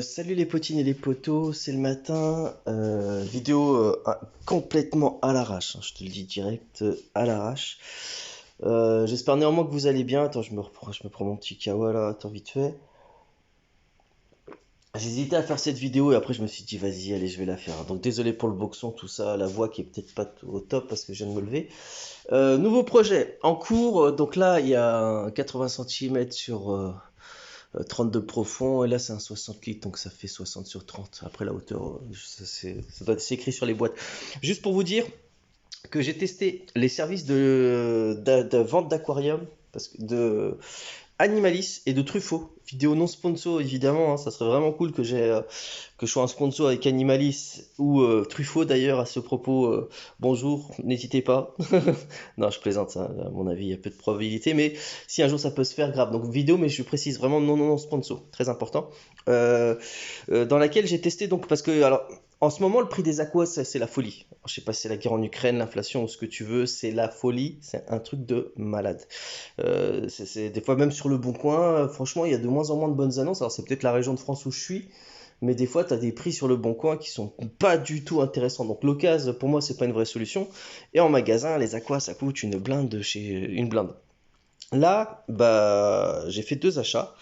Salut les potines et les potos, c'est le matin, vidéo complètement à l'arrache, hein, je te le dis direct, à l'arrache. J'espère néanmoins que vous allez bien. Attends, je me prends mon petit kawa là, attends vite fait. J'hésitais à faire cette vidéo et après je me suis dit vas-y, allez, je vais la faire. Donc désolé pour le boxon, tout ça, la voix qui est peut-être pas au top parce que je viens de me lever. Nouveau projet en cours, donc là il y a un 80 cm sur 32 profond, et là c'est un 60 litres, donc ça fait 60 sur 30. Après la hauteur, ça doit être écrit sur les boîtes. Juste pour vous dire que j'ai testé les services de vente d'aquarium, parce que de Animalis et de Truffaut. Vidéo non sponsor évidemment, hein, ça serait vraiment cool que je sois un sponsor avec Animalis ou Truffaut d'ailleurs à ce propos. Bonjour, n'hésitez pas. Non, je plaisante, ça, à mon avis, il y a peu de probabilité, mais si un jour ça peut se faire, grave. Donc vidéo, mais je précise vraiment non sponsor, très important. Euh, dans laquelle j'ai testé donc parce que alors en ce moment le prix des aquas c'est la folie. Alors, je sais pas si c'est la guerre en Ukraine, l'inflation ou ce que tu veux, c'est la folie, c'est un truc de malade. Des fois même sur le bon coin, franchement il y a de moins en moins de bonnes annonces. Alors c'est peut-être la région de France où je suis, mais des fois tu as des prix sur le bon coin qui sont pas du tout intéressants. Donc l'occasion pour moi c'est pas une vraie solution. Et en magasin les aquas ça coûte une blinde de chez une blinde. Là bah j'ai fait deux achats.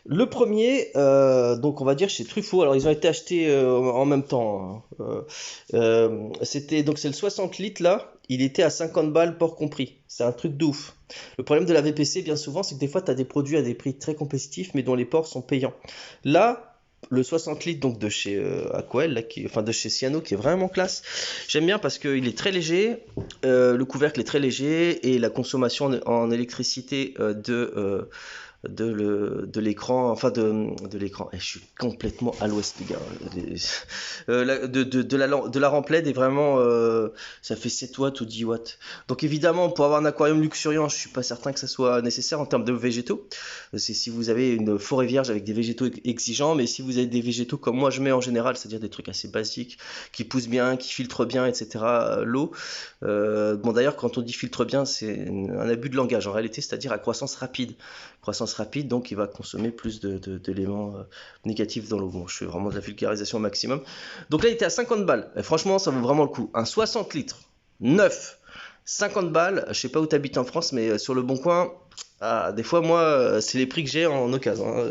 Le premier, donc on va dire chez Truffaut. Alors ils ont été achetés en même temps, hein. C'était donc c'est le 60 litres là. Il était à 50 balles port compris. C'est un truc de ouf. Le problème de la VPC bien souvent, c'est que des fois tu as des produits à des prix très compétitifs, mais dont les ports sont payants. Là, le 60 litres donc de chez Aquael, là, enfin de chez Ciano, qui est vraiment classe. J'aime bien parce qu'il est très léger, le couvercle est très léger et la consommation en électricité de l'écran, enfin de l'écran. Je suis complètement à l'ouest, les gars. De la rampe LED est vraiment, ça fait 7 watts ou 10 watts. Donc évidemment, pour avoir un aquarium luxuriant, je suis pas certain que ça soit nécessaire en termes de végétaux. C'est si vous avez une forêt vierge avec des végétaux exigeants, mais si vous avez des végétaux comme moi je mets en général, c'est-à-dire des trucs assez basiques, qui poussent bien, qui filtrent bien, etc. L'eau. Bon d'ailleurs, quand on dit filtre bien, c'est un abus de langage en réalité, c'est-à-dire à croissance rapide. Croissance rapide, donc il va consommer plus d'éléments négatifs dans l'eau. Bon, je fais vraiment de la vulgarisation au maximum. Donc là, il était à 50 balles. Et franchement, ça vaut vraiment le coup. Un 60 litres, neuf, 50 balles. Je sais pas où tu habites en France, mais sur le Bon Coin, ah, des fois, moi, c'est les prix que j'ai en occasion, hein.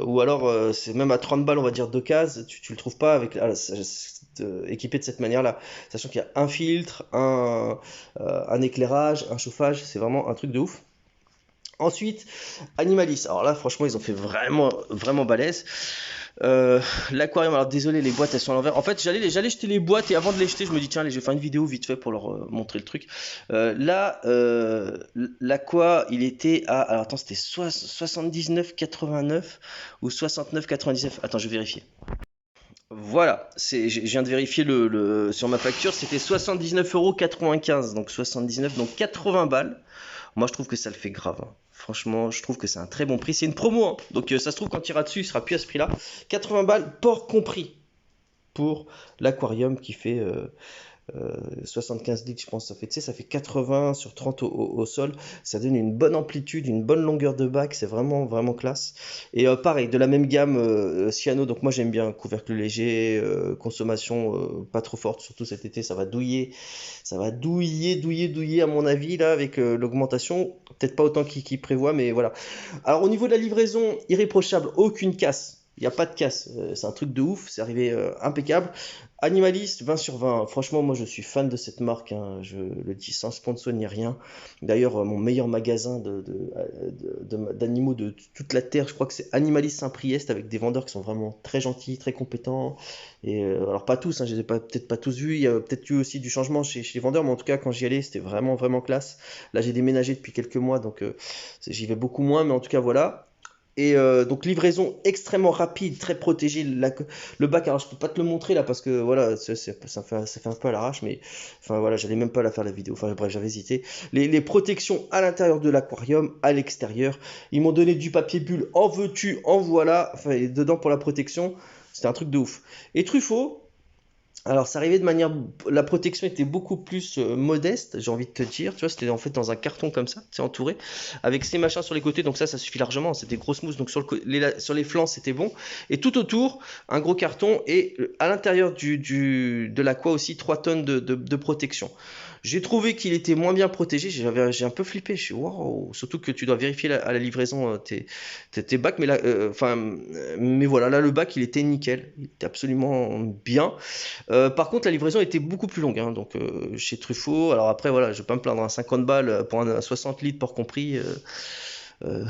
Ou alors, c'est même à 30 balles, on va dire, d'occasion. Tu le trouves pas avec, équipé de cette manière-là. Sachant qu'il y a un filtre, un éclairage, un chauffage. C'est vraiment un truc de ouf. Ensuite, Animalis. Alors là, franchement, ils ont fait vraiment balèze. L'aquarium, alors désolé, les boîtes elles sont à l'envers. En fait, j'allais jeter les boîtes et avant de les jeter, je me dis tiens, allez, je vais faire une vidéo vite fait pour leur montrer le truc. Là, l'aqua, il était à. Alors attends, c'était 79,89 ou 69,99. Attends, je vais vérifier. Voilà, je viens de vérifier sur ma facture, c'était 79,95 €, donc 79, donc 80 balles. Moi, je trouve que ça le fait grave, hein. Franchement, je trouve que c'est un très bon prix. C'est une promo, hein. Donc ça se trouve, quand il ira dessus, il sera plus à ce prix-là. 80 balles, port compris, pour l'aquarium qui fait 75 litres, je pense. Ça fait, tu sais, ça fait 80 sur 30 au sol. Ça donne une bonne amplitude, une bonne longueur de bac. C'est vraiment classe. Et pareil, de la même gamme, Cyano. Donc moi, j'aime bien couvercle léger, consommation pas trop forte, surtout cet été. Ça va douiller. Ça va douiller, à mon avis, là, avec l'augmentation. Peut-être pas autant qu'il prévoit, mais voilà. Alors, au niveau de la livraison, irréprochable, aucune casse. Il n'y a pas de casse, c'est un truc de ouf, c'est arrivé impeccable. Animaliste, 20 sur 20. Franchement, moi je suis fan de cette marque, hein. Je le dis sans sponsor ni rien. D'ailleurs, mon meilleur magasin d'animaux de toute la Terre, je crois que c'est Animaliste Saint-Priest, avec des vendeurs qui sont vraiment très gentils, très compétents. Et alors, pas tous, hein, je les ai peut-être pas tous vus. Il y a peut-être eu aussi du changement chez les vendeurs, mais en tout cas, quand j'y allais, c'était vraiment classe. Là, j'ai déménagé depuis quelques mois, donc j'y vais beaucoup moins, mais en tout cas, voilà. Et donc livraison extrêmement rapide, très protégée. Le bac, alors je peux pas te le montrer là parce que voilà, ça fait un peu à l'arrache, mais enfin voilà, j'allais même pas la faire la vidéo. Enfin bref, j'avais hésité. Les protections à l'intérieur de l'aquarium, à l'extérieur. Ils m'ont donné du papier bulle. En veux-tu, en voilà. Enfin, et dedans pour la protection, c'était un truc de ouf. Et Truffaut. Alors, ça arrivait de manière. La protection était beaucoup plus modeste, j'ai envie de te dire. Tu vois, c'était en fait dans un carton comme ça, c'est entouré, avec ces machins sur les côtés, donc ça suffit largement. C'était grosse mousse, donc sur les flancs, c'était bon. Et tout autour, un gros carton, et à l'intérieur de l'aqua aussi, 3 tonnes de protection. J'ai trouvé qu'il était moins bien protégé, j'ai un peu flippé, je suis waouh, surtout que tu dois vérifier à la livraison tes bacs, mais là, mais voilà, là le bac il était nickel, il était absolument bien. Par contre, la livraison était beaucoup plus longue, hein, donc chez Truffaut. Alors après, voilà, je vais pas me plaindre, 50 balles pour un 60 litres port compris. Euh,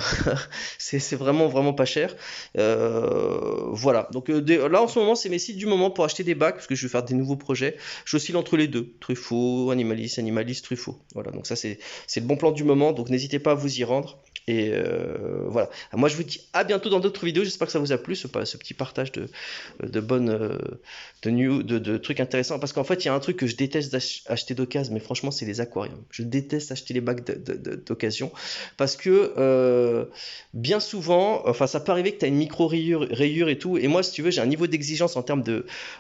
c'est vraiment vraiment pas cher. Voilà, donc là en ce moment c'est mes sites du moment pour acheter des bacs parce que je vais faire des nouveaux projets. J'oscille entre les deux, Truffaut, Animalis, Truffaut. Voilà, donc ça c'est le bon plan du moment, donc n'hésitez pas à vous y rendre. Et voilà. Moi je vous dis à bientôt dans d'autres vidéos. J'espère que ça vous a plu ce petit partage de bonnes de trucs intéressants. Parce qu'en fait il y a un truc que je déteste acheter d'occasion, mais franchement c'est les aquariums. Je déteste acheter les bacs d'occasion parce que bien souvent, enfin ça peut arriver que tu as une rayure et tout. Et moi si tu veux j'ai un niveau d'exigence en termes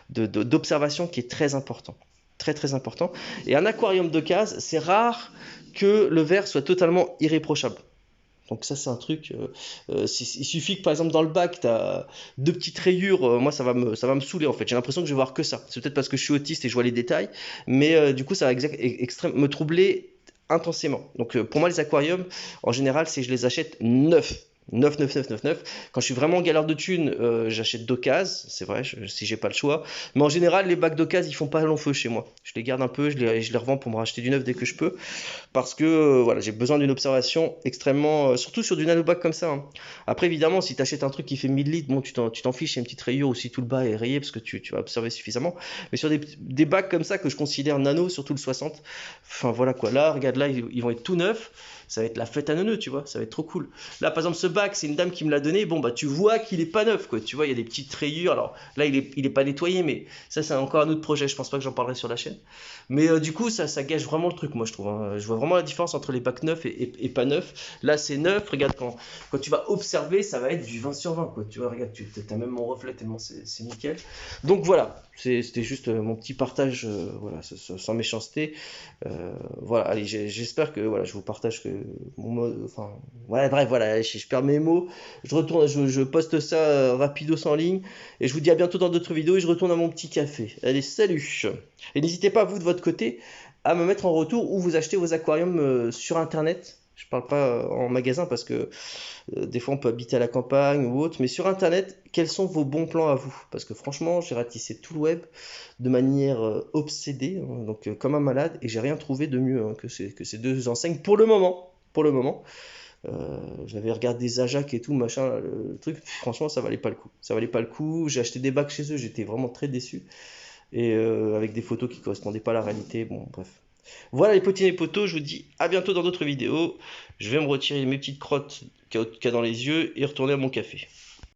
d'observation qui est très important. Très très important. Et un aquarium d'occasion, c'est rare que le verre soit totalement irréprochable. Donc ça c'est un truc, il suffit que par exemple dans le bac tu as deux petites rayures, moi ça va me saouler en fait, j'ai l'impression que je vais voir que ça. C'est peut-être parce que je suis autiste et je vois les détails, mais du coup ça va me troubler intensément. Donc pour moi les aquariums, en général c'est je les achète neufs. 9. Quand je suis vraiment en galère de thunes, j'achète d'occasion, c'est vrai, si j'ai pas le choix. Mais en général, les bacs d'occasion, ils font pas long feu chez moi. Je les garde un peu, je les revends pour me racheter du neuf dès que je peux. Parce que voilà, j'ai besoin d'une observation extrêmement. Surtout sur du nanobac comme ça, hein. Après, évidemment, si tu achètes un truc qui fait 1000 litres, bon, tu t'en fiches, il y a une petite rayure ou si tout le bas est rayé parce que tu vas observer suffisamment. Mais sur des bacs comme ça que je considère nano, surtout le 60, enfin voilà quoi. Là, regarde, là, ils vont être tout neufs. Ça va être la fête à neuneux, tu vois, ça va être trop cool. Là, par exemple, ce bac, c'est une dame qui me l'a donné. Bon, bah, tu vois qu'il est pas neuf, quoi. Tu vois, il y a des petites rayures. Alors là, il est pas nettoyé, mais ça, c'est encore un autre projet. Je pense pas que j'en parlerai sur la chaîne. Mais du coup, ça gâche vraiment le truc, moi, je trouve, hein. Je vois vraiment la différence entre les bacs neufs et pas neufs. Là, c'est neuf. Regarde, quand tu vas observer, ça va être du 20 sur 20, quoi. Tu vois, regarde, tu as même mon reflet tellement c'est nickel. Donc voilà, c'était juste mon petit partage, voilà, sans méchanceté. Voilà, allez, j'espère que voilà, je vous partage que mon mode, enfin, ouais, bref, voilà, je perds mes mots. Je poste ça rapidos en ligne et je vous dis à bientôt dans d'autres vidéos et je retourne à mon petit café. Allez, salut! Et n'hésitez pas, vous, de votre côté, à me mettre en retour où vous achetez vos aquariums sur internet. Je parle pas en magasin parce que des fois on peut habiter à la campagne ou autre, mais sur internet, quels sont vos bons plans à vous? Parce que franchement, j'ai ratissé tout le web de manière obsédée, hein, donc comme un malade, et j'ai rien trouvé de mieux hein, que ces deux enseignes pour le moment. Pour le moment. J'avais regardé Zajac et tout, machin, le truc, franchement, ça valait pas le coup. Ça valait pas le coup. J'ai acheté des bacs chez eux, j'étais vraiment très déçu. Et avec des photos qui correspondaient pas à la réalité. Bon, bref. Voilà les petits et potos, je vous dis à bientôt dans d'autres vidéos. Je vais me retirer mes petites crottes qu'il y a dans les yeux et retourner à mon café.